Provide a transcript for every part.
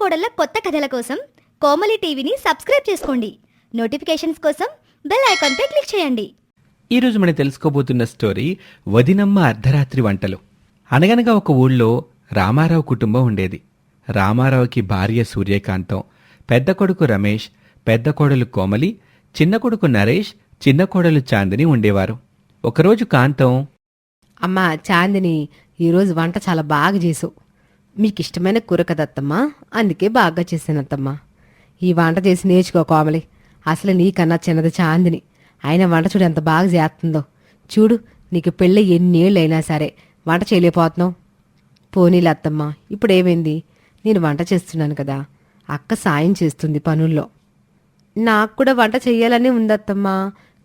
కోడళ్ళ కొత్త కథల కోసం కోమలి టీవీని సబ్స్క్రైబ్ చేసుకోండి. నోటిఫికేషన్స్ కోసం బెల్ ఐకాన్పై క్లిక్ చేయండి. ఈరోజు మనం తెలుసుకోబోతున్న స్టోరీ వదినమ్మ అర్ధరాత్రి వంటలు. అనగనగా ఒక ఊళ్ళో రామారావు కుటుంబం ఉండేది. రామారావుకి భార్య సూర్యకాంతం, పెద్ద కొడుకు రమేష్, పెద్ద కోడలు కోమలి, చిన్న కొడుకు నరేష్, చిన్న కోడలు చాందిని ఉండేవారు. ఒకరోజు కాంతం, అమ్మా చాందిని, ఈరోజు వంట చాలా బాగా చేసావు. మీకిష్టమైన కూర కదత్తమ్మా, అందుకే బాగా చేశానత్తమ్మా. ఈ వంట చేసి నేర్చుకో కోమలి. అసలు నీకన్నా చిన్నది చాందిని, ఆయన వంట చూడు ఎంత బాగా చేస్తుందో. చూడు, నీకు పెళ్ళి ఎన్నేళ్ళైనా సరే వంట చేయలేకపోతున్నావు. పోనీలే అత్తమ్మా, ఇప్పుడేమైంది? నేను వంట చేస్తున్నాను కదా, అక్క సాయం చేస్తుంది పనుల్లో. నాకు కూడా వంట చెయ్యాలని ఉందత్తమ్మా,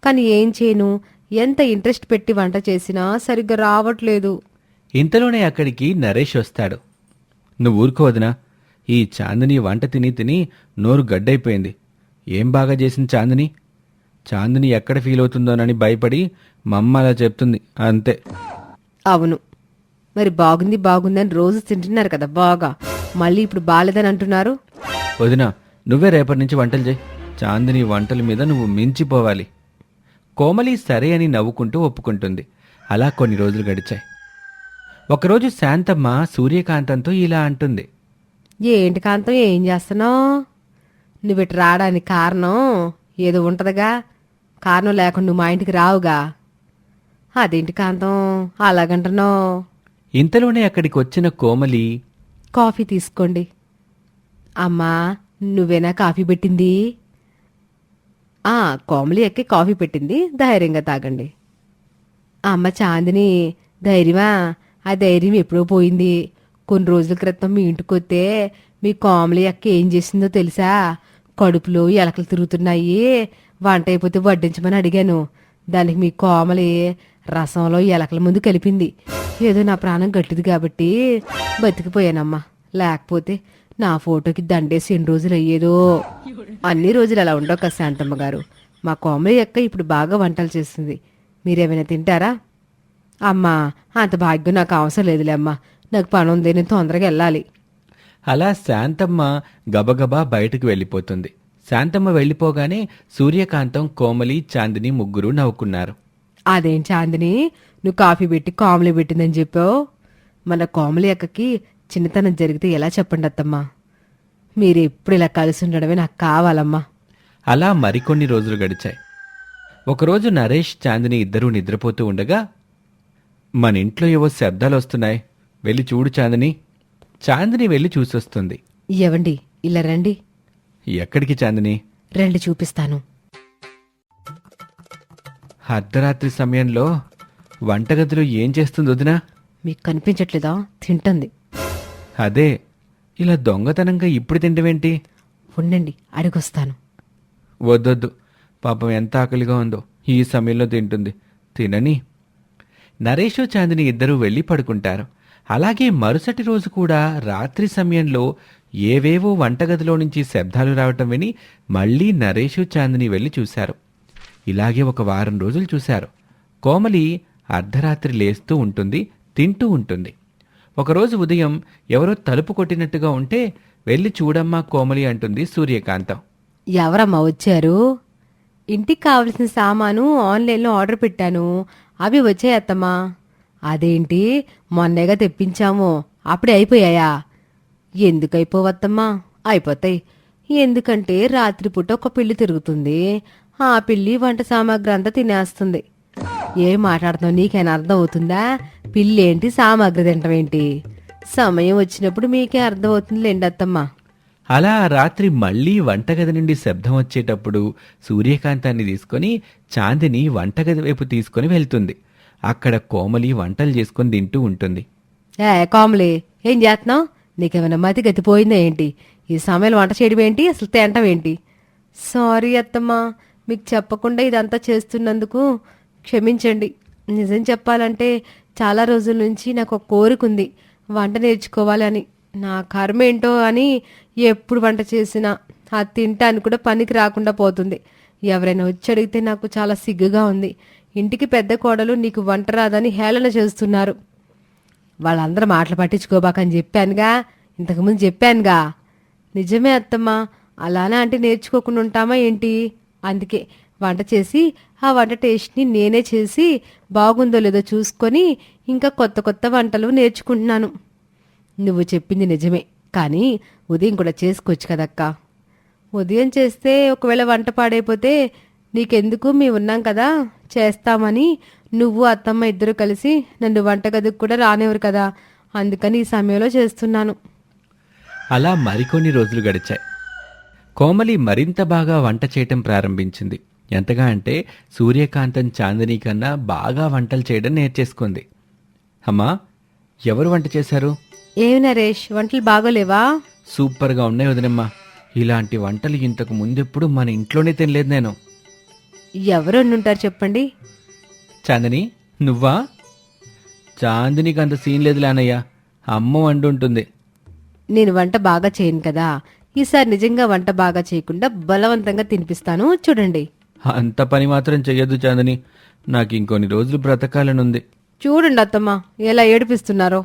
కానీ ఏం చేయను, ఎంత ఇంట్రెస్ట్ పెట్టి వంట చేసినా సరిగ్గా రావట్లేదు. ఇంతలోనే అక్కడికి నరేష్ వస్తాడు. నువ్వు ఊరుకోవద్దునా, ఈ చాందిని వంట తిని తిని నోరు గడ్డైపోయింది. ఏం బాగా చేసింది చాందిని? చాందిని ఎక్కడ ఫీల్ అవుతుందోనని భయపడి మమ్మ అలా చెప్తుంది అంతే. అవును, మరి బాగుంది బాగుందని రోజు తింటున్నారు కదా బాగా, మళ్ళీ ఇప్పుడు బాలేదని అంటున్నారు. వదినా, నువ్వే రేపటి నుంచి వంటలు చేయి. చాందిని వంటల మీద నువ్వు మించిపోవాలి. కోమలి సరే అని నవ్వుకుంటూ ఒప్పుకుంటుంది. అలా కొన్ని రోజులు గడిచాయి. ఒకరోజు శాంతమ్మ సూర్యకాంతంతో ఇలా అంటుంది. ఏంటి కాంతం, ఏం చేస్తున్నావు? నువ్వు ఇటు రావడానికి కారణం ఏదో ఉంటదిగా, కారణం లేకుండా నువ్వు మా ఇంటికి రావుగా. అదేంటి కాంతం అలాగంటున్నావు? ఇంతలోనే అక్కడికి వచ్చిన కోమలి, కాఫీ తీసుకోండి. అమ్మా, నువ్వేనా కాఫీ పెట్టింది? కోమలి ఎక్కి కాఫీ పెట్టింది, ధైర్యంగా తాగండి. అమ్మ చాందిని, ధైర్యమా? ఆ ధైర్యం ఎప్పుడో పోయింది. కొన్ని రోజుల క్రితం మీ ఇంటికి వస్తే మీ కోమలి అక్క ఏం చేసిందో తెలుసా? కడుపులో ఎలకలు తిరుగుతున్నాయి, వంట అయిపోతే వడ్డించమని అడిగాను. దానికి మీ కోమలి రసంలో ఎలకల ముందు కలిపింది. ఏదో నా ప్రాణం గట్టిది కాబట్టి బతికిపోయానమ్మా, లేకపోతే నా ఫోటోకి దండేసి ఎన్ని రోజులు అయ్యేదో. అన్ని రోజులు అలా ఉండవు కదా శాంతమ్మ గారు. మా కోమలి అక్క ఇప్పుడు బాగా వంటలు చేస్తుంది, మీరేమైనా తింటారా? అమ్మా, అంత భాగ్యం నాకు అవసరం లేదులే అమ్మా, నాకు పని ఉంది, నేను తొందరగా వెళ్ళాలి. అలా శాంతమ్మ గబగబా బయటకు వెళ్ళిపోతుంది. శాంతమ్మ వెళ్ళిపోగానే సూర్యకాంతం, కోమలి, చాందిని ముగ్గురు నవ్వుకున్నారు. అదేం చాందిని, నువ్వు కాఫీ పెట్టి కోమలి పెట్టిందని చెప్పావు. మన కోమలి అక్కకి చిన్నతనం జరిగితే ఎలా చెప్పండి అత్తమ్మా. మీరు ఎప్పుడు ఇలా కలిసి ఉండడమే నాకు కావాలమ్మా. అలా మరికొన్ని రోజులు గడిచాయి. ఒకరోజు నరేష్, చాందిని ఇద్దరూ నిద్రపోతూ ఉండగా, మన ఇంట్లో ఏవో శబ్దాలు వస్తున్నాయి, వెళ్ళి చూడు చాందిని. చాందిని వెళ్ళి చూసొస్తుంది. ఎవండి, ఇలా రండి. ఎక్కడికి చాందిని? రండి చూపిస్తాను. అర్ధరాత్రి సమయంలో వంటగదిలో ఏం చేస్తుంది వదినా? మీకు కనిపించట్లేదా? తింటుంది. అదే, ఇలా దొంగతనంగా ఇప్పుడు తింటవేంటి? ఉండండి, అడిగొస్తాను. వద్దొద్దు, పాపం ఎంత ఆకలిగా ఉందో, ఈ సమయంలో తింటుంది, తినని. నరేషు, చాందిని ఇద్దరూ వెళ్ళి పడుకుంటారు. అలాగే మరుసటి రోజు కూడా రాత్రి సమయంలో ఏవేవో వంటగదిలో నుంచి శబ్దాలు రావటం విని మళ్లీ నరేషు, చాందిని వెళ్ళి చూశారు. ఇలాగే ఒక వారం రోజులు చూశారు. కోమలి అర్ధరాత్రి లేస్తూ ఉంటుంది, తింటూ ఉంటుంది. ఒకరోజు ఉదయం ఎవరో తలుపు కొట్టినట్టుగా ఉంటే, వెళ్ళి చూడమ్మా కోమలి అంటుంది సూర్యకాంతం. ఎవరమ్మా వచ్చారు? ఇంటికి కావలసిన సామాను ఆన్లైన్లో ఆర్డర్ పెట్టాను, అవి వచ్చాయత్తమ్మా. అదేంటి, మొన్నేగా తెప్పించాము, అప్పుడే అయిపోయాయా? ఎందుకు అయిపోవత్తమ్మా? అయిపోతాయి. ఎందుకంటే రాత్రిపూట ఒక పిల్లి తిరుగుతుంది, ఆ పిల్లి వంట సామాగ్రి అంతా తినేస్తుంది. ఏం మాట్లాడుతున్నావు, నీకైనా అర్థం అవుతుందా? పిల్లేంటి, సామాగ్రి తింటమేంటి? సమయం వచ్చినప్పుడు మీకే అర్థం అవుతుందిలేండి అత్తమ్మా. అలా రాత్రి మళ్లీ వంటగది నుండి శబ్దం వచ్చేటప్పుడు సూర్యకాంతాన్ని తీసుకొని చాందిని వంటగది వైపు తీసుకొని వెళ్తుంది. అక్కడ కోమలి వంటలు చేసుకుని తింటూ ఉంటుంది. కోమలి, ఏం చేస్తున్నావు? నీకేమైనా మతి గతిపోయిందా ఏంటి? ఈ సమయంలో వంట చేయడం ఏంటి, అసలు తింటం ఏంటి? సారీ అత్తమ్మా, మీకు చెప్పకుండా ఇదంతా చేస్తున్నందుకు క్షమించండి. నిజం చెప్పాలంటే చాలా రోజుల నుంచి నాకు ఒక కోరిక ఉంది, వంట నేర్చుకోవాలని. నా కర్మ ఏంటో అని ఎప్పుడు వంట చేసినా అది తింటానికి కూడా పనికి రాకుండా పోతుంది. ఎవరైనా వచ్చి అడిగితే నాకు చాలా సిగ్గుగా ఉంది. ఇంటికి పెద్ద కోడలు నీకు వంట రాదని హేళన చేస్తున్నారు. వాళ్ళందరూ మాటలు పట్టించుకోబాకని చెప్పానుగా, ఇంతకుముందు చెప్పానుగా. నిజమే అత్తమ్మా, అలానే అంటే నేర్చుకోకుండా ఉంటామా ఏంటి? అందుకే వంట చేసి ఆ వంట టేస్ట్ని నేనే చేసి బాగుందో లేదో చూసుకొని ఇంకా కొత్త కొత్త వంటలు నేర్చుకుంటున్నాను. నువ్వు చెప్పింది నిజమే, కానీ ఉదయం కూడా చేసుకోవచ్చు కదక్కా. ఉదయం చేస్తే ఒకవేళ వంట పాడైపోతే నీకెందుకు, మేము ఉన్నాం కదా చేస్తామని నువ్వు అత్తమ్మ ఇద్దరు కలిసి నన్ను వంటగదికి కూడా రానివ్వరు కదా, అందుకని ఈ సమయంలో చేస్తున్నాను. అలా మరికొన్ని రోజులు గడిచాయి. కోమలి మరింత బాగా వంట చేయటం ప్రారంభించింది. ఎంతగా అంటే సూర్యకాంతం చాందిని కన్నా బాగా వంటలు చేయడం నేర్చేసుకుంది. అమ్మా, ఎవరు వంట చేశారు? ఏమి నరేష్, వంటలు బాగోలేవా? సూపర్గా ఉన్నాయి వదినమ్మా. ఇలాంటి వంటలు ఇంతకు ముందెప్పుడు మన ఇంట్లోనే తినలేదు నేను. ఎవరు వండుంటారు చెప్పండి? చాందిని, నువ్వా? చాందినికి అంత సీన్ లేదు లేనయ్యా, అమ్మ వండుంటుంది. నేను వంట బాగా చేయను కదా, ఈసారి నిజంగా వంట బాగా చేయకుండా బలవంతంగా తినిపిస్తాను చూడండి. అంత పని మాత్రం చెయ్యొద్దు చాందిని, నాకు ఇంకొన్ని రోజులు బ్రతకాలనుంది. చూడండి అత్తమ్మ ఎలా ఏడిపిస్తున్నారో.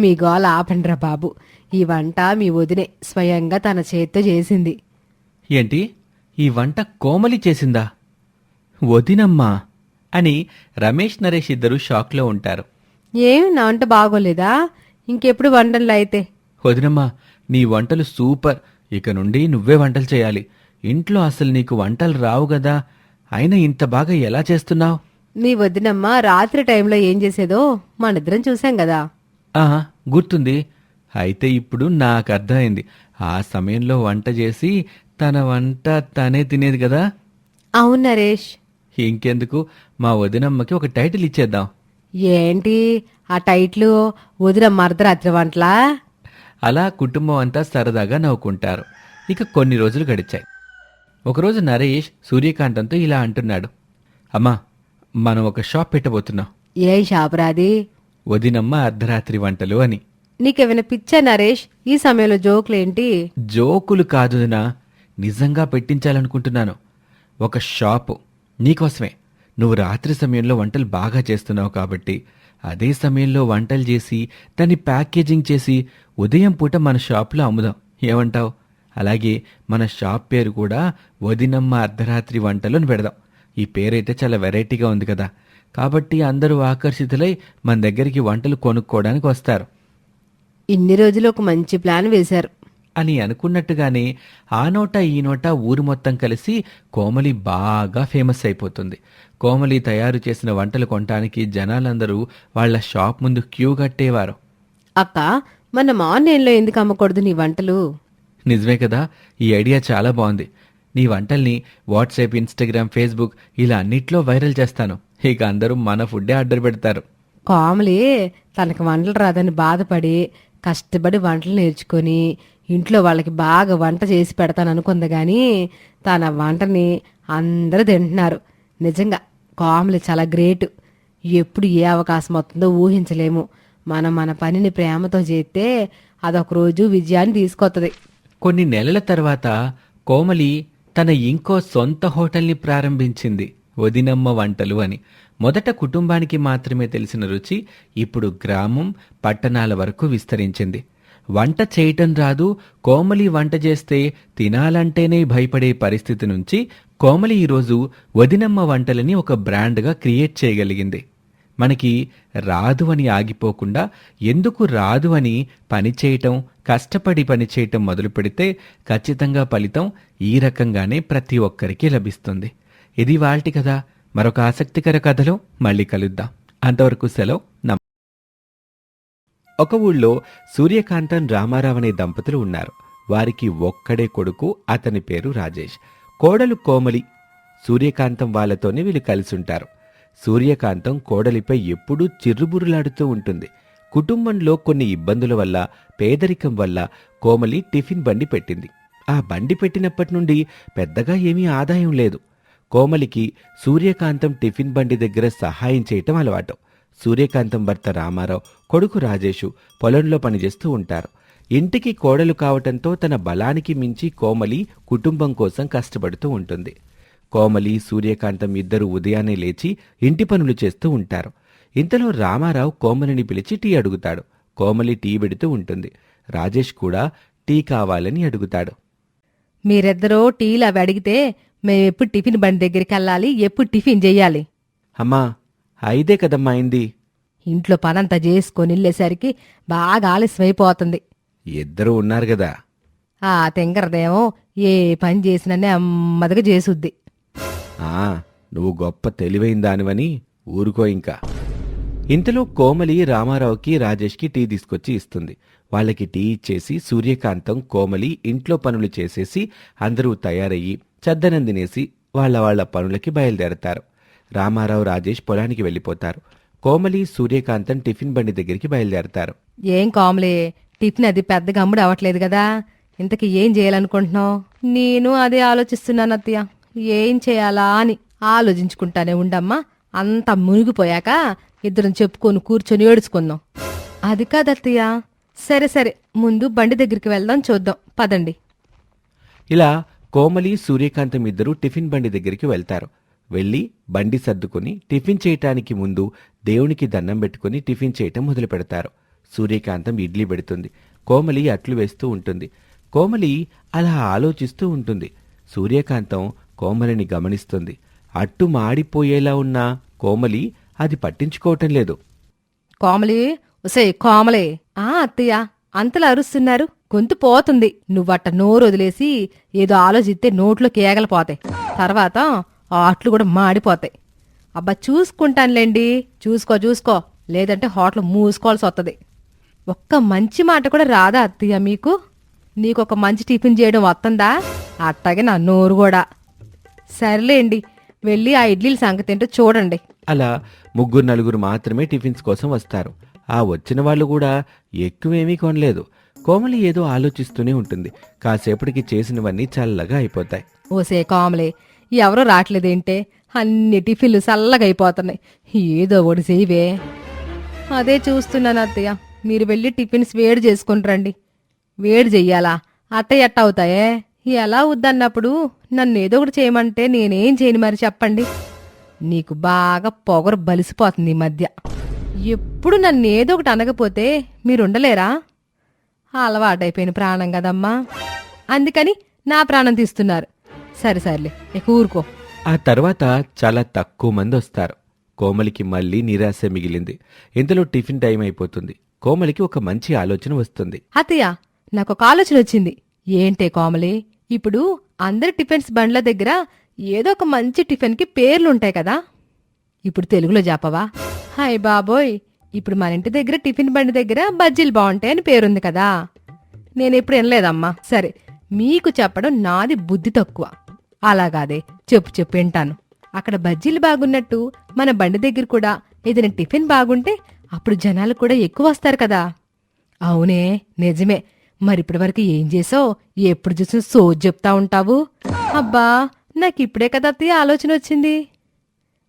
మీ గోల ఆపండ్రా బాబు, ఈ వంట మీ వదినే స్వయంగా తన చేత్తో చేసింది. ఏంటి, ఈ వంట కోమలి చేసిందా? వదినమ్మా అని రమేష్ నరేష్ ఇద్దరు షాక్లో ఉంటారు. ఏం నా వంట బాగోలేదా? ఇంకెప్పుడు వంటలు అయితే? వదినమ్మా, నీ వంటలు సూపర్. ఇక నుండి నువ్వే వంటలు చేయాలి. ఇంట్లో అసలు నీకు వంటలు రావు కదా, అయినా ఇంత బాగా ఎలా చేస్తున్నావు? మీ వదినమ్మ రాత్రి టైంలో ఏం చేసేదో మనిద్దరం చూసాం కదా. గుర్తుంది. అయితే ఇప్పుడు నాకు అర్థమైంది. ఆ సమయంలో వంట చేసి తన వంట తనే తినేది కదా. అవును నరేష్. ఇంకెందుకు, మా వదినమ్మకి ఒక టైటిల్ ఇచ్చేద్దాం. ఏంటి ఆ టైట్లు? వదినమ్మ అర్ధరాత్రి వంటలా? అలా కుటుంబం అంతా సరదాగా నవ్వుకుంటారు. ఇక కొన్ని రోజులు గడిచాయి. ఒకరోజు నరేష్ సూర్యకాంతంతో ఇలా అంటున్నాడు. అమ్మా, మనం ఒక షాప్ పెట్టబోతున్నాం. ఏ షాపురాది? వదినమ్మ అర్ధరాత్రి వంటలు అని. నీకేమైనా పిచ్చా నరేష్, ఈ సమయంలో జోకులేంటి? జోకులు కాదునా, నిజంగా పెట్టించాలనుకుంటున్నాను. ఒక షాపు నీకోసమే. నువ్వు రాత్రి సమయంలో వంటలు బాగా చేస్తున్నావు కాబట్టి అదే సమయంలో వంటలు చేసి దాన్ని ప్యాకేజింగ్ చేసి ఉదయం పూట మన షాప్లో అమ్ముదాం, ఏమంటావు? అలాగే మన షాప్ పేరు కూడా వదినమ్మ అర్ధరాత్రి వంటలు అని పెడదాం. ఈ పేరైతే చాలా వెరైటీగా ఉంది కదా, కాబట్టి అందరూ ఆకర్షితులై మన దగ్గరికి వంటలు కొనుక్కోవడానికి వస్తారు ఇన్ని రోజులు ఒక మంచి ప్లాన్ వేశారు అని అనుకున్నట్టుగానే ఆ నోట ఈ నోట ఊరు మొత్తం కలిసి కోమలి బాగా ఫేమస్ అయిపోతుంది. కోమలి తయారు చేసిన వంటలు కొనటానికి జనాలందరూ వాళ్ల షాప్ ముందు క్యూ కట్టేవారు. అక్క, మనం ఆన్లైన్లో ఎందుకు అమ్మకూడదు నీ వంటలు? నిజమే కదా, ఈ ఐడియా చాలా బాగుంది. నీ వంటల్ని వాట్సాప్, ఇన్స్టాగ్రామ్, ఫేస్బుక్ ఇలా అన్నిట్లో వైరల్ చేస్తాను. ఇక అందరూ మన ఫుడ్డే ఆర్డర్ పెడతారు. కోమలి తనకు వంటలు రాదని బాధపడి కష్టపడి వంటలు నేర్చుకొని ఇంట్లో వాళ్ళకి బాగా వంట చేసి పెడతాననుకుంది కానీ తన వంటని అందరూ తింటున్నారు. నిజంగా కోమలి చాలా గ్రేట్. ఎప్పుడు ఏ అవకాశం వస్తుందో ఊహించలేము. మనం మన పనిని ప్రేమతో చేస్తే అదొక రోజు విజయాన్ని తీసుకొస్తుంది. కొన్ని నెలల తర్వాత కోమలి తన ఇంకో సొంత హోటల్ని ప్రారంభించింది, వదినమ్మ వంటలు అని. మొదట కుటుంబానికి మాత్రమే తెలిసిన రుచి ఇప్పుడు గ్రామం, పట్టణాల వరకు విస్తరించింది. వంట చేయటం రాదు, కోమలి వంట చేస్తే తినాలంటేనే భయపడే పరిస్థితి నుంచి కోమలి ఈరోజు వదినమ్మ వంటలని ఒక బ్రాండ్గా క్రియేట్ చేయగలిగింది. మనకి రాదు అని ఆగిపోకుండా ఎందుకు రాదు అని పనిచేయటం, కష్టపడి పనిచేయటం మొదలు పెడితే ఖచ్చితంగా ఫలితం ఈ రకంగానే ప్రతి ఒక్కరికి లభిస్తుంది. ఇది వాల్టి కథ. మరొక ఆసక్తికర కథలో మళ్ళీ కలుద్దాం. అంతవరకు సెలవు. ఒక ఊళ్ళో సూర్యకాంతం, రామారావు అనే దంపతులు ఉన్నారు. వారికి ఒక్కడే కొడుకు, అతని పేరు రాజేష్. కోడలు కోమలి. సూర్యకాంతం వాళ్ళతోనే వీళ్ళు కలిసుంటారు. సూర్యకాంతం కోడలిపై ఎప్పుడూ చిర్రుబుర్రులాడుతూ ఉంటుంది. కుటుంబంలో కొన్ని ఇబ్బందుల వల్ల, పేదరికం వల్ల కోమలి టిఫిన్ బండి పెట్టింది. ఆ బండి పెట్టినప్పటి నుండి పెద్దగా ఏమీ ఆదాయం లేదు. కోమలికి సూర్యకాంతం టిఫిన్ బండి దగ్గర సహాయం చేయటం అలవాటు. సూర్యకాంతం భర్త రామారావు, కొడుకు రాజేషు పొలంలో పనిచేస్తూ ఉంటారు. ఇంటికి కోడలు కావటంతో తన బలానికి మించి కోమలి కుటుంబం కోసం కష్టపడుతూ ఉంటుంది. కోమలి, సూర్యకాంతం ఇద్దరు ఉదయాన్నే లేచి ఇంటి పనులు చేస్తూ ఉంటారు. ఇంతలో రామారావు కోమలిని పిలిచి టీ అడుగుతాడు. కోమలి టీ పెడుతూ ఉంటుంది. రాజేష్ కూడా టీ కావాలని అడుగుతాడు. మీరిద్దరూ టీలు అవి అడిగితే మేమెప్పుడు టిఫిన్ బండి దగ్గరికి వెళ్ళాలి, ఎప్పుడు టిఫిన్ చెయ్యాలి? అమ్మా 5 కదమ్మా అయింది. ఇంట్లో పనంతా చేసుకొని వెళ్ళేసరికి బాగా ఆలస్యమైపోతుంది. ఇద్దరూ ఉన్నారు గదా. ఆ తెంగరదేమో ఏ పని చేసినా నెమ్మదిగా చేసుద్ది. ఆ నువ్వు గొప్ప తెలివైన దానివని ఊరుకో ఇంకా. ఇంతలో కోమలి రామారావుకి రాజేష్కి టీ తీసుకొచ్చి ఇస్తుంది. వాళ్ళకి టీ ఇచ్చేసి సూర్యకాంతం కోమలి ఇంట్లో పనులు చేసేసి అందరూ తయారయ్యి చద్దనం తినేసి వాళ్ళ పనులకి బయలుదేరతారు. రామారావు రాజేష్ పొలానికి వెళ్ళిపోతారు. కోమలి సూర్యకాంతం టిఫిన్ బండి దగ్గరికి బయలుదేరతారు. ఏం కాములే, టిఫిన్ అది పెద్దగా అమ్ముడు అవ్వట్లేదు కదా, ఇంతకీ ఏం చేయాలనుకుంటున్నావు? నేను అదే ఆలోచిస్తున్నాను అత్తయ్య, ఏం చేయాలా అని ఆలోచించుకుంటానే ఉండమ్మా. అంతా మునిగిపోయాక ఇద్దరం చెప్పుకొని కూర్చొని ఏడుచుకుందాం. అది కాదత్తయ్య. సరే సరే, ముందు బండి దగ్గరికి వెళ్దాం, చూద్దాం, పదండి. ఇలా కోమలి సూర్యకాంతం ఇద్దరూ టిఫిన్ బండి దగ్గరికి వెళ్తారు. వెళ్ళి బండి సర్దుకుని టిఫిన్ చేయటానికి ముందు దేవునికి దండం పెట్టుకుని టిఫిన్ చేయటం మొదలు పెడతారు. సూర్యకాంతం ఇడ్లీ పెడుతుంది. కోమలి అట్లు వేస్తూ ఉంటుంది. కోమలి అలా ఆలోచిస్తూ ఉంటుంది. సూర్యకాంతం కోమలిని గమనిస్తుంది. అట్టు మాడిపోయేలా ఉన్న కోమలి అది పట్టించుకోవటం లేదు. కోమలి, ఒసే కోమలే. అత్తయ్య, అంతలా అరుస్తున్నారు, గొంతు పోతుంది. నువ్వట్ట నోరు వదిలేసి ఏదో ఆలోచిస్తే నోట్లో కేగలిపోతాయి, తర్వాత ఆ అట్లు కూడా మాడిపోతాయి. అబ్బా చూసుకుంటానులేండి, చూసుకో, లేదంటే హోటల్ మూసుకోవాల్సి వస్తుంది. ఒక్క మంచి మాట కూడా రాదా అత్తయ్య మీకు? నీకొక మంచి టిఫిన్ చేయడం వస్తుందా? అట్టాగే నా నోరు కూడా. సర్లేండి, వెళ్ళి ఆ ఇడ్లీల సంగతి ఏంటో చూడండి. అలా 3-4 మాత్రమే టిఫిన్స్ కోసం వస్తారు. ఆ వచ్చిన వాళ్ళు కూడా ఎక్కువేమీ కొనలేదు. కోమలి ఏదో ఆలోచిస్తూనే ఉంటుంది. కాసేపటికి చేసినవన్నీ చల్లగా అయిపోతాయి. ఓసే కోమలే, ఎవరో రావట్లేదేంటే? అన్ని టిఫిన్లు చల్లగా అయిపోతున్నాయి, ఏదో ఒకటి చేయవే. అదే చూస్తున్నాను అత్తయ్య, మీరు వెళ్ళి టిఫిన్స్ వేడి చేసుకుని రండి. వేడి చెయ్యాలా? అత్తయ్య ఎట్ట అవుతాయే? ఎలా వద్దన్నప్పుడు నన్ను ఏదో ఒకటి చేయమంటే నేనేం చేయను మరి చెప్పండి. నీకు బాగా పొగరు బలిసిపోతుంది ఈ మధ్య. ఎప్పుడు నన్ను ఏదో ఒకటి అనకపోతే మీరుండలేరా? అలవాటైపోయిన ప్రాణం కదమ్మా, అందుకని నా ప్రాణం తీస్తున్నారు. సరేలే, ఇక ఊరుకో. ఆ తర్వాత చాలా తక్కువ మంది వస్తారు. కోమలికి మళ్ళీ నిరాశ మిగిలింది. ఇంతలో టిఫిన్ టైం అయిపోతుంది. కోమలికి ఒక మంచి ఆలోచన వస్తుంది. అత్తయ్య, నాకొక ఆలోచన వచ్చింది. ఏంటే కోమలి, ఇప్పుడు అందరి టిఫిన్స్ బండ్ల దగ్గర ఏదో ఒక మంచి టిఫిన్కి పేర్లుంటాయి కదా, ఇప్పుడు తెలుగులో చెప్పవా? హాయ్ బాబోయ్, ఇప్పుడు మన ఇంటి దగ్గర టిఫిన్ బండి దగ్గర బజ్జీలు బాగుంటాయని పేరుంది కదా, నేనెప్పుడు వినలేదమ్మా. సరే, మీకు చెప్పడం నాది బుద్ధి తక్కువ. అలాగాదే, చెప్పు వింటాను. అక్కడ బజ్జీలు బాగున్నట్టు మన బండి దగ్గర కూడా ఏదైనా టిఫిన్ బాగుంటే అప్పుడు జనాలు కూడా ఎక్కువ వస్తారు కదా. అవునే, నిజమే. మరిప్పటి వరకు ఏం చేసావు? ఎప్పుడు చూసిన సోజ్ చెప్తా ఉంటావు. అబ్బా, నాకిప్పుడే కదా అత్తయ్య ఆలోచన వచ్చింది.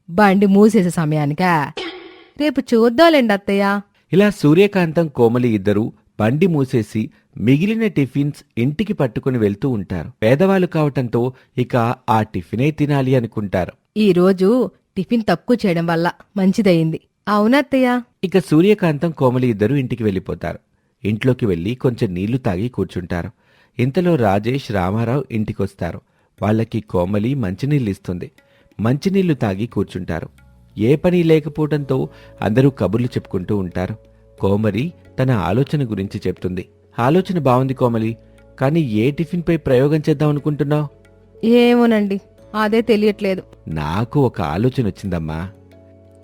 బండి మూసేసే సమయానికా? రేపు చూద్దాంలేండి అత్తయ్య. ఇలా సూర్యకాంతం కోమలి ఇద్దరూ బండి మూసేసి మిగిలిన టిఫిన్స్ ఇంటికి పట్టుకుని వెళ్తూ ఉంటారు. పేదవాళ్ళు కావటంతో ఇక ఆ టిఫినే తినాలి అనుకుంటారు. ఈరోజు టిఫిన్ తక్కువ చేయడం వల్ల మంచిదయింది. అవునత్తయ్య. ఇక సూర్యకాంతం కోమలి ఇద్దరూ ఇంటికి వెళ్ళిపోతారు. ఇంట్లోకి వెళ్లి కొంచెం నీళ్లు తాగి కూర్చుంటారు. ఇంతలో రాజేష్ రామారావు ఇంటికొస్తారు. వాళ్ళకి కోమలి మంచినీళ్ళిస్తుంది. మంచినీళ్లు తాగి కూర్చుంటారు. ఏ పని లేకపోవడంతో అందరూ కబుర్లు చెప్పుకుంటూ ఉంటారు. కోమలి తన ఆలోచన గురించి చెప్తుంది. ఆలోచన బాగుంది కోమలి, కానీ ఏ టిఫిన్పై ప్రయోగం చేద్దాం అనుకుంటున్నావు? ఏమోనండి, అదే తెలియట్లేదు. నాకు ఒక ఆలోచన వచ్చిందమ్మా.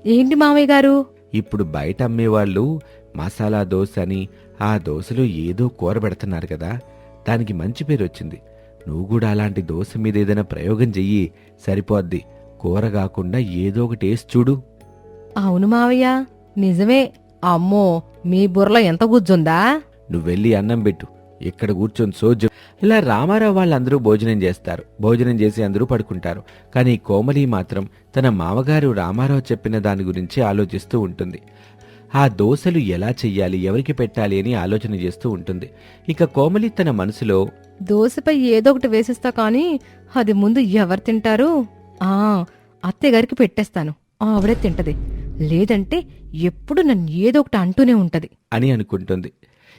ఏంటి మామయ్య గారు? ఇప్పుడు బయట అమ్మేవాళ్ళు మసాలా దోశ అని ఆ దోశలో ఏదో కూర పెడుతున్నారు కదా, దానికి మంచి పేరు వచ్చింది. నువ్వు కూడా అలాంటి దోశ మీద ఏదైనా ప్రయోగం చెయ్యి, సరిపోద్ది. కూర కాకుండా ఏదో ఒకటి వేసి చూడు. అవును మావయ్య, నిజమే. అమ్మో, మీ బుర్రలో ఎంత గుజ్జుందా? నువ్వెళ్ళి అన్నం పెట్టు, ఇక్కడ కూర్చొని సోజు. ఇలా రామారావు వాళ్ళందరూ భోజనం చేస్తారు. భోజనం చేసి అందరూ పడుకుంటారు. కానీ కోమలి మాత్రం తన మామగారు రామారావు చెప్పిన దాని గురించి ఆలోచిస్తూ ఉంటుంది. ఆ దోశలు ఎలా చెయ్యాలి, ఎవరికి పెట్టాలి అని ఆలోచన చేస్తూ ఉంటుంది. ఇక కోమలి తన మనసులో, దోశపై ఏదో ఒకటి వేసిస్తా కానీ అది ముందు ఎవరు తింటారు? అత్తయ్యగారికి పెట్టేస్తాను, ఆవిడే తింటది. లేదంటే ఎప్పుడు నన్ను ఏదో ఒకటి అంటూనే ఉంటది అని అనుకుంటుంది.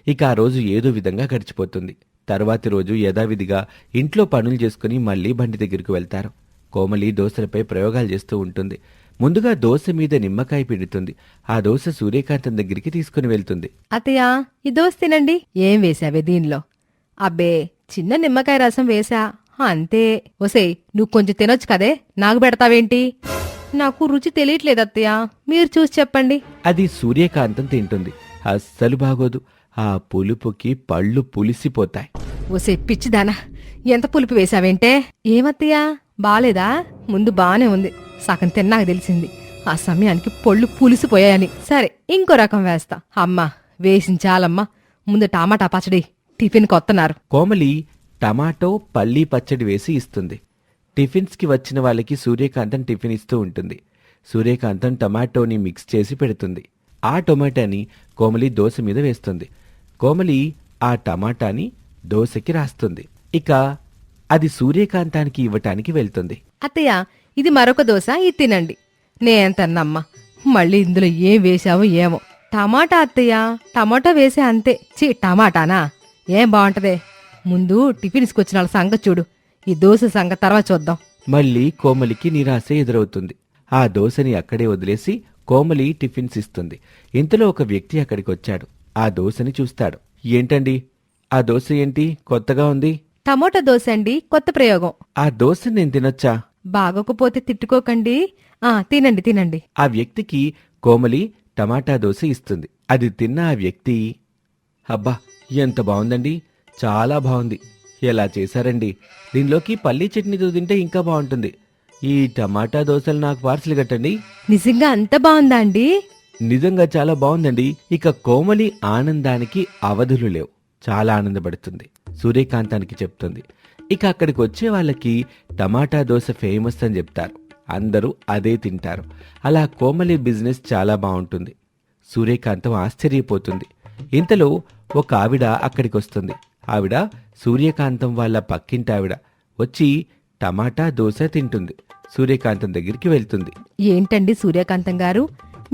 ఇక ఆ రోజు ఏదో విధంగా గడిచిపోతుంది. తర్వాతి రోజు యథావిధిగా ఇంట్లో పనులు చేసుకుని మళ్ళీ బండి దగ్గరికి వెళ్తారు. కోమలి దోశలపై ప్రయోగాలు చేస్తూ ఉంటుంది. ముందుగా దోశ మీద నిమ్మకాయ పిండుతుంది. ఆ దోశ సూర్యకాంతం దగ్గరికి తీసుకుని వెళ్తుంది. అత్తయ్య, ఈ దోశ తినండి. ఏం వేసావే దీనిలో? అబ్బే, చిన్న నిమ్మకాయ రసం వేసా అంతే. ఒసేయ్, నువ్వు కొంచెం తినొచ్చు కదే, నాకు పెడతావేంటి? నాకు రుచి తెలియట్లేదు అత్తయ్య, మీరు చూసి చెప్పండి. అది సూర్యకాంతం తింటుంది. అస్సలు బాగోదు. ఆ పులుపుకి పళ్ళు పులిసిపోతాయి. ఒసే పిచ్చిదానా, ఎంత పులుపు వేసావేంటే? ఏమత్తయ్యా, బాలేదా? ముందు బానే ఉంది, సగం తిన్నాక తెలిసింది ఆ సమయానికి పళ్ళు పులిసిపోయాయని. సరే, ఇంకో రకం వేస్తా. అమ్మా, వేసించాలమ్మా. ముందు టమాటా పచ్చడి టిఫిన్ కొత్తన్నారు. కోమలి టమాటో పల్లీ పచ్చడి వేసి ఇస్తుంది. టిఫిన్స్కి వచ్చిన వాళ్ళకి సూర్యకాంతం టిఫిన్ ఇస్తూ ఉంటుంది. సూర్యకాంతం టమాటోని మిక్స్ చేసి పెడుతుంది. ఆ టొమాటోని కోమలి దోశ మీద వేస్తుంది. కోమలి ఆ టమాటాని దోశకి రాస్తుంది. ఇక అది సూర్యకాంతానికి ఇవ్వటానికి వెళ్తుంది. అత్తయ్య, ఇది మరొక దోశ, ఇది తినండి. నేంతన్నమ్మా, మళ్ళీ ఇందులో ఏం వేశావో ఏమో. టమాటా అత్తయ్య, టమాటా వేసే అంతే. టమాటానా? ఏం బాగుంటదే. ముందు టిఫిన్స్కొచ్చిన వాళ్ళ సంగతి చూడు, ఈ దోశ సంగతి తర్వాత చూద్దాం. మళ్ళీ కోమలికి నిరాశ ఎదురవుతుంది. ఆ దోశని అక్కడే వదిలేసి కోమలి టిఫిన్స్ ఇస్తుంది. ఇంతలో ఒక వ్యక్తి అక్కడికి వచ్చాడు. ఆ దోశని చూస్తాడు. ఏంటండి, ఆ దోశ ఏంటి కొత్తగా ఉంది? టమోటా దోశ అండి, కొత్త ప్రయోగం. ఆ దోశ నేను తినొచ్చా? బాగోకపోతే తిట్టుకోకండి. తినండి తినండి. ఆ వ్యక్తికి కోమలి టమాటా దోశ ఇస్తుంది. అది తిన్న ఆ వ్యక్తి, అబ్బా ఎంత బాగుందండి, చాలా బాగుంది. ఎలా చేశారండి? దీనిలోకి పల్లీ చట్నీతో తింటే ఇంకా బాగుంటుంది. ఈ టమాటా దోశలు నాకు పార్సిల్ కట్టండి. నిజంగా అంత బాగుందా అండి? నిజంగా చాలా బాగుందండి. ఇక కోమలి ఆనందానికి అవధులు లేవు. చాలా ఆనందపడుతుంది. సూర్యకాంతానికి చెప్తుంది. ఇక అక్కడికి వచ్చే వాళ్ళకి టమాటా దోశ ఫేమస్ అని చెప్తారు. అందరూ అదే తింటారు. అలా కోమలి బిజినెస్ చాలా బాగుంటుంది. సూర్యకాంతం ఆశ్చర్యపోతుంది. ఇంతలో ఒక ఆవిడ అక్కడికి వస్తుంది. ఆవిడ సూర్యకాంతం వాళ్ళ పక్కింటి ఆవిడ. వచ్చి టమాటా దోశ తింటుంది. సూర్యకాంతం దగ్గరికి వెళ్తుంది. ఏంటండి సూర్యకాంతం గారు,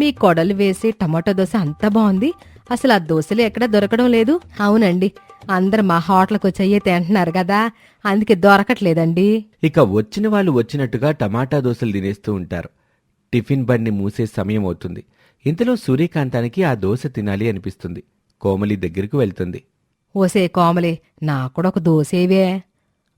మీ కొడలు వేసే టమాటో దోశ అంత బాగుంది, అసలు ఆ దోశలు ఎక్కడా దొరకడం లేదు. అవునండి, అందరు మా హోటల్కి వచ్చి అయ్యే తింటున్నారు కదా, అందుకే దొరకట్లేదండి. ఇక వచ్చిన వాళ్ళు వచ్చినట్టుగా టమాటా దోశలు తినేస్తూ ఉంటారు. టిఫిన్ బండి మూసే సమయం అవుతుంది. ఇంతలో సూర్యకాంతానికి ఆ దోశ తినాలి అనిపిస్తుంది. కోమలి దగ్గరికి వెళ్తుంది. ఓసే కోమలే, నాకూడా ఒక దోశేవే.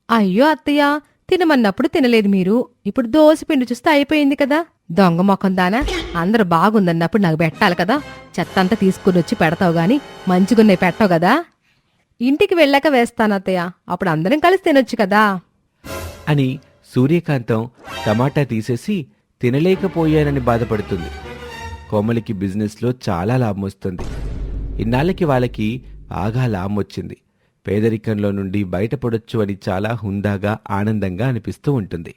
అయ్యో అత్తయ్య, తినమన్నప్పుడు తినలేదు మీరు, ఇప్పుడు దోశ పిండి చూస్తే అయిపోయింది కదా. దొంగ మొఖం దానా, అందరు బాగుందన్నప్పుడు నాకు పెట్టాలి కదా. చెత్తంతా తీసుకుని వచ్చి పెడతావు గాని మంచిగున్నాయి పెట్టావు కదా. ఇంటికి వెళ్ళాక వేస్తాను అత్తయ్య, అప్పుడు అందరం కలిసి తినొచ్చు కదా అని సూర్యకాంతం టమాటా తీసేసి తినలేకపోయానని బాధపడుతుంది. కోమలికి బిజినెస్లో చాలా లాభం వస్తుంది. ఇన్నాళ్ళకి వాళ్ళకి బాగా లాభం వచ్చింది. పేదరికంలో నుండి బయటపడొచ్చు అని చాలా హుందాగా ఆనందంగా అనిపిస్తూ ఉంటుంది.